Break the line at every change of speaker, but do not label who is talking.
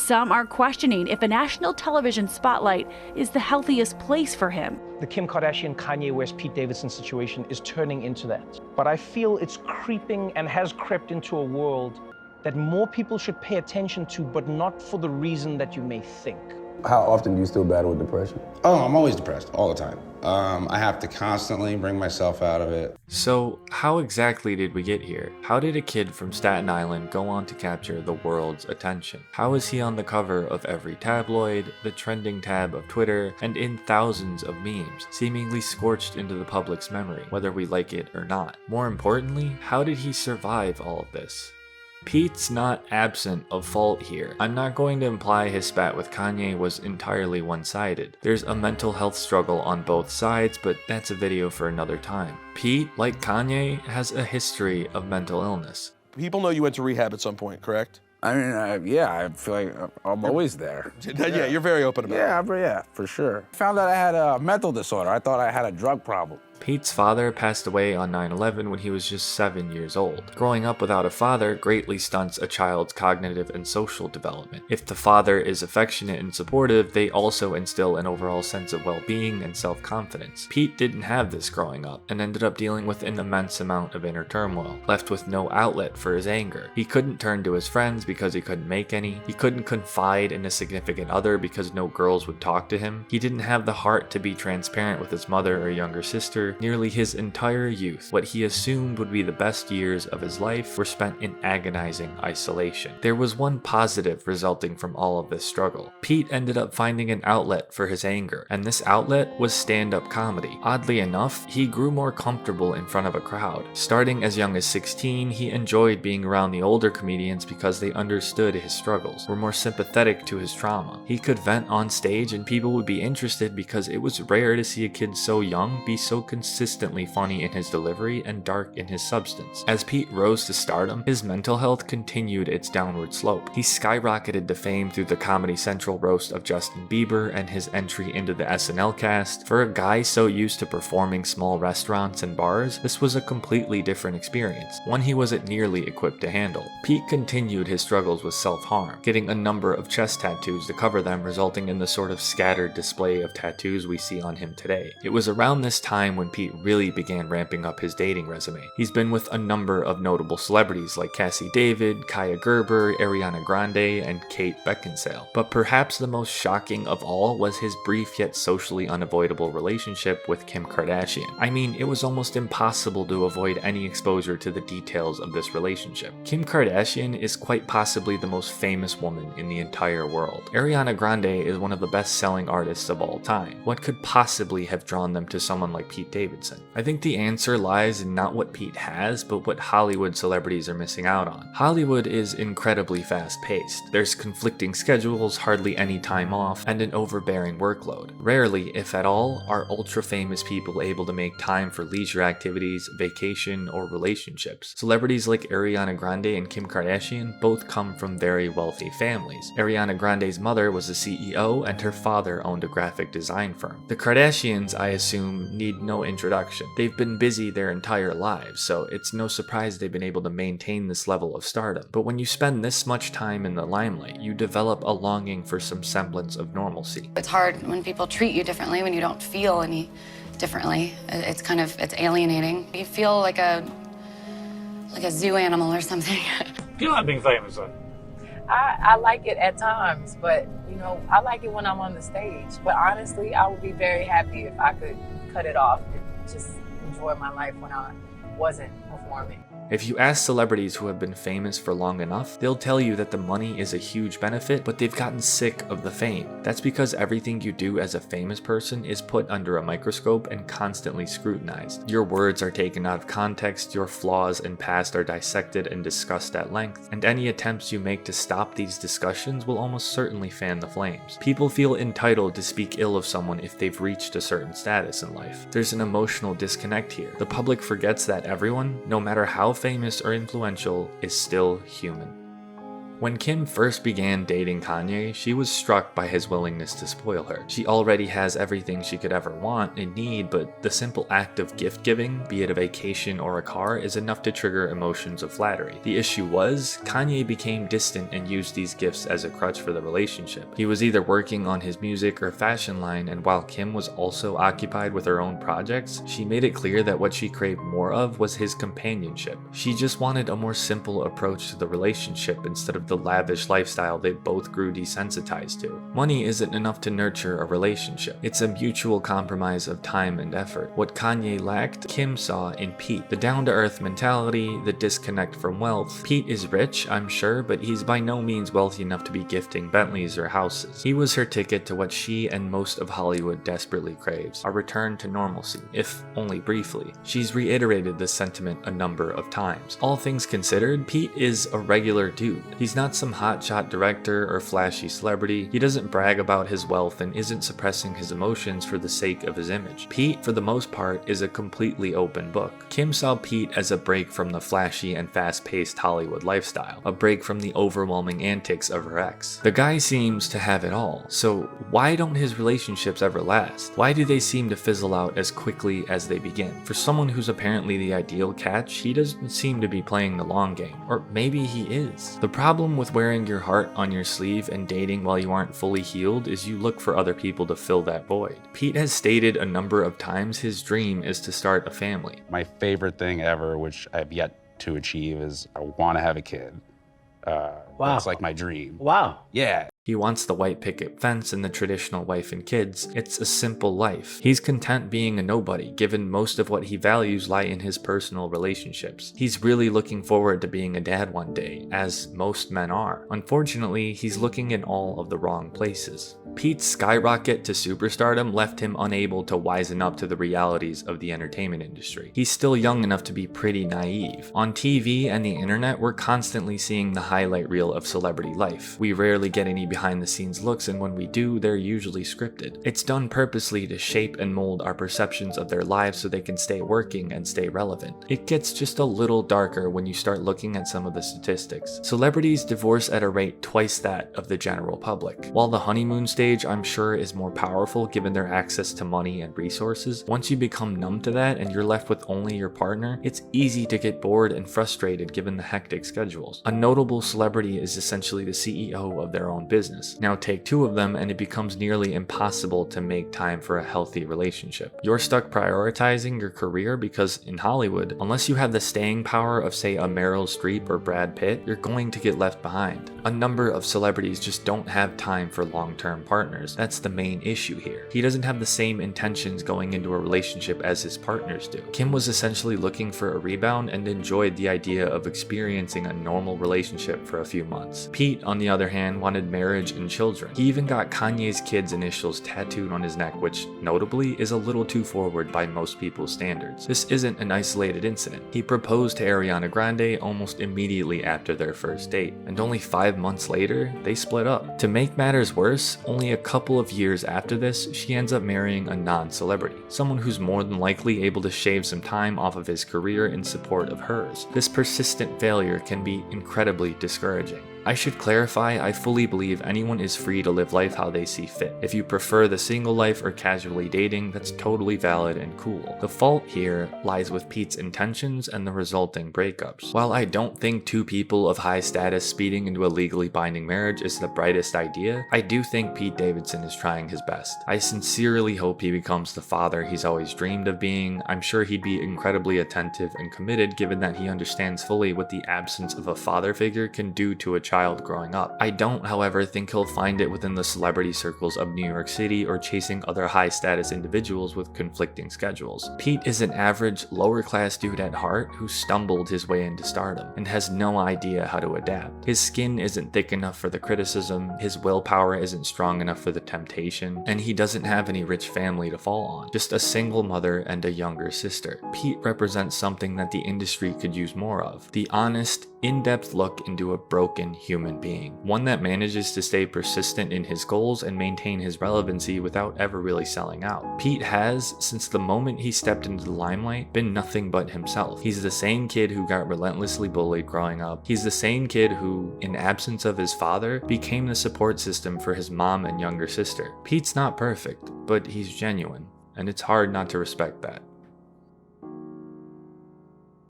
Some are questioning if a national television spotlight is the healthiest place for him.
The Kim Kardashian, Kanye West, Pete Davidson situation is turning into that. But I feel it's creeping and has crept into a world that more people should pay attention to, but not for the reason that you may think.
How often do you still battle with depression?
Oh, I'm always depressed, all the time. I have to constantly bring myself out of it.
So, how exactly did we get here? How did a kid from Staten Island go on to capture the world's attention? How is he on the cover of every tabloid, the trending tab of Twitter, and in thousands of memes, seemingly scorched into the public's memory, whether we like it or not? More importantly, how did he survive all of this? Pete's not absent of fault here. I'm not going to imply his spat with Kanye was entirely one-sided. There's a mental health struggle on both sides, but that's a video for another time. Pete, like Kanye, has a history of mental illness.
People know you went to rehab at some point, correct?
I mean, yeah, I feel like I'm always there.
Yeah, you're very open about it.
Yeah, for sure. Found out I had a mental disorder. I thought I had a drug problem.
Pete's father passed away on 9/11 when he was just 7 years old. Growing up without a father greatly stunts a child's cognitive and social development. If the father is affectionate and supportive, they also instill an overall sense of well-being and self-confidence. Pete didn't have this growing up and ended up dealing with an immense amount of inner turmoil, left with no outlet for his anger. He couldn't turn to his friends because he couldn't make any. He couldn't confide in a significant other because no girls would talk to him. He didn't have the heart to be transparent with his mother or younger sister. Nearly his entire youth, what he assumed would be the best years of his life, were spent in agonizing isolation. There was one positive resulting from all of this struggle. Pete ended up finding an outlet for his anger, and this outlet was stand-up comedy. Oddly enough, he grew more comfortable in front of a crowd. Starting as young as 16, he enjoyed being around the older comedians because they understood his struggles, were more sympathetic to his trauma. He could vent on stage and people would be interested because it was rare to see a kid so young be so consistently funny in his delivery and dark in his substance. As Pete rose to stardom, his mental health continued its downward slope. He skyrocketed to fame through the Comedy Central roast of Justin Bieber and his entry into the SNL cast. For a guy so used to performing small restaurants and bars, this was a completely different experience, one he wasn't nearly equipped to handle. Pete continued his struggles with self-harm, getting a number of chest tattoos to cover them, resulting in the sort of scattered display of tattoos we see on him today. It was around this time when Pete really began ramping up his dating resume. He's been with a number of notable celebrities like Cassie David, Kaya Gerber, Ariana Grande, and Kate Beckinsale. But perhaps the most shocking of all was his brief yet socially unavoidable relationship with Kim Kardashian. I mean, it was almost impossible to avoid any exposure to the details of this relationship. Kim Kardashian is quite possibly the most famous woman in the entire world. Ariana Grande is one of the best-selling artists of all time. What could possibly have drawn them to someone like Pete Davidson? I think the answer lies in not what Pete has, but what Hollywood celebrities are missing out on. Hollywood is incredibly fast-paced. There's conflicting schedules, hardly any time off, and an overbearing workload. Rarely, if at all, are ultra-famous people able to make time for leisure activities, vacation, or relationships. Celebrities like Ariana Grande and Kim Kardashian both come from very wealthy families. Ariana Grande's mother was a CEO, and her father owned a graphic design firm. The Kardashians, I assume, need no introduction. They've been busy their entire lives, so it's no surprise they've been able to maintain this level of stardom. But when you spend this much time in the limelight, you develop a longing for some semblance of normalcy.
It's hard when people treat you differently, when you don't feel any differently. It's alienating. You feel like a zoo animal or something.
You like being famous, though?
I like it at times, but I like it when I'm on the stage. But honestly, I would be very happy if I could cut it off and just enjoy my life when I wasn't performing.
If you ask celebrities who have been famous for long enough, they'll tell you that the money is a huge benefit, but they've gotten sick of the fame. That's because everything you do as a famous person is put under a microscope and constantly scrutinized. Your words are taken out of context, your flaws and past are dissected and discussed at length, and any attempts you make to stop these discussions will almost certainly fan the flames. People feel entitled to speak ill of someone if they've reached a certain status in life. There's an emotional disconnect here. The public forgets that everyone, no matter how famous or influential, is still human. When Kim first began dating Kanye, she was struck by his willingness to spoil her. She already has everything she could ever want and need, but the simple act of gift giving, be it a vacation or a car, is enough to trigger emotions of flattery. The issue was, Kanye became distant and used these gifts as a crutch for the relationship. He was either working on his music or fashion line, and while Kim was also occupied with her own projects, she made it clear that what she craved more of was his companionship. She just wanted a more simple approach to the relationship instead of the lavish lifestyle they both grew desensitized to. Money isn't enough to nurture a relationship. It's a mutual compromise of time and effort. What Kanye lacked, Kim saw in Pete. The down-to-earth mentality, the disconnect from wealth. Pete is rich, I'm sure, but he's by no means wealthy enough to be gifting Bentleys or houses. He was her ticket to what she and most of Hollywood desperately craves, a return to normalcy, if only briefly. She's reiterated this sentiment a number of times. All things considered, Pete is a regular dude. He's not some hotshot director or flashy celebrity. He doesn't brag about his wealth and isn't suppressing his emotions for the sake of his image. Pete, for the most part, is a completely open book. Kim saw Pete as a break from the flashy and fast-paced Hollywood lifestyle, a break from the overwhelming antics of her ex. The guy seems to have it all, so why don't his relationships ever last? Why do they seem to fizzle out as quickly as they begin? For someone who's apparently the ideal catch, he doesn't seem to be playing the long game. Or maybe he is. The problem with wearing your heart on your sleeve and dating while you aren't fully healed is you look for other people to fill that void. Pete has stated a number of times his dream is to start a family.
My favorite thing ever, which I've yet to achieve, is I want to have a kid. Wow. That's like my dream.
Wow.
Yeah.
He wants the white picket fence and the traditional wife and kids. It's a simple life. He's content being a nobody, given most of what he values lie in his personal relationships. He's really looking forward to being a dad one day, as most men are. Unfortunately, he's looking in all of the wrong places. Pete's skyrocket to superstardom left him unable to wisen up to the realities of the entertainment industry. He's still young enough to be pretty naive. On TV and the internet, we're constantly seeing the highlight reel of celebrity life. We rarely get any behind the scenes looks, and when we do, they're usually scripted. It's done purposely to shape and mold our perceptions of their lives so they can stay working and stay relevant. It gets just a little darker when you start looking at some of the statistics. Celebrities divorce at a rate twice that of the general public. While the honeymoon stage, I'm sure, is more powerful given their access to money and resources, once you become numb to that and you're left with only your partner, it's easy to get bored and frustrated given the hectic schedules. A notable celebrity is essentially the CEO of their own business. Now take two of them and it becomes nearly impossible to make time for a healthy relationship. You're stuck prioritizing your career because in Hollywood, unless you have the staying power of, say, a Meryl Streep or Brad Pitt, you're going to get left behind. A number of celebrities just don't have time for long-term partners. That's the main issue here. He doesn't have the same intentions going into a relationship as his partners do. Kim was essentially looking for a rebound and enjoyed the idea of experiencing a normal relationship for a few months. Pete, on the other hand, wanted marriage and children. He even got Kanye's kids' initials tattooed on his neck, which, notably, is a little too forward by most people's standards. This isn't an isolated incident. He proposed to Ariana Grande almost immediately after their first date, and only 5 months later, they split up. To make matters worse, only a couple of years after this, she ends up marrying a non-celebrity, someone who's more than likely able to shave some time off of his career in support of hers. This persistent failure can be incredibly discouraging. I should clarify, I fully believe anyone is free to live life how they see fit. If you prefer the single life or casually dating, that's totally valid and cool. The fault here lies with Pete's intentions and the resulting breakups. While I don't think two people of high status speeding into a legally binding marriage is the brightest idea, I do think Pete Davidson is trying his best. I sincerely hope he becomes the father he's always dreamed of being. I'm sure he'd be incredibly attentive and committed given that he understands fully what the absence of a father figure can do to a child growing up. I don't, however, think he'll find it within the celebrity circles of New York City or chasing other high-status individuals with conflicting schedules. Pete is an average, lower-class dude at heart who stumbled his way into stardom and has no idea how to adapt. His skin isn't thick enough for the criticism, his willpower isn't strong enough for the temptation, and he doesn't have any rich family to fall on, just a single mother and a younger sister. Pete represents something that the industry could use more of: the honest, in-depth look into a broken human being. One that manages to stay persistent in his goals and maintain his relevancy without ever really selling out. Pete has, since the moment he stepped into the limelight, been nothing but himself. He's the same kid who got relentlessly bullied growing up. He's the same kid who, in absence of his father, became the support system for his mom and younger sister. Pete's not perfect, but he's genuine, and it's hard not to respect that.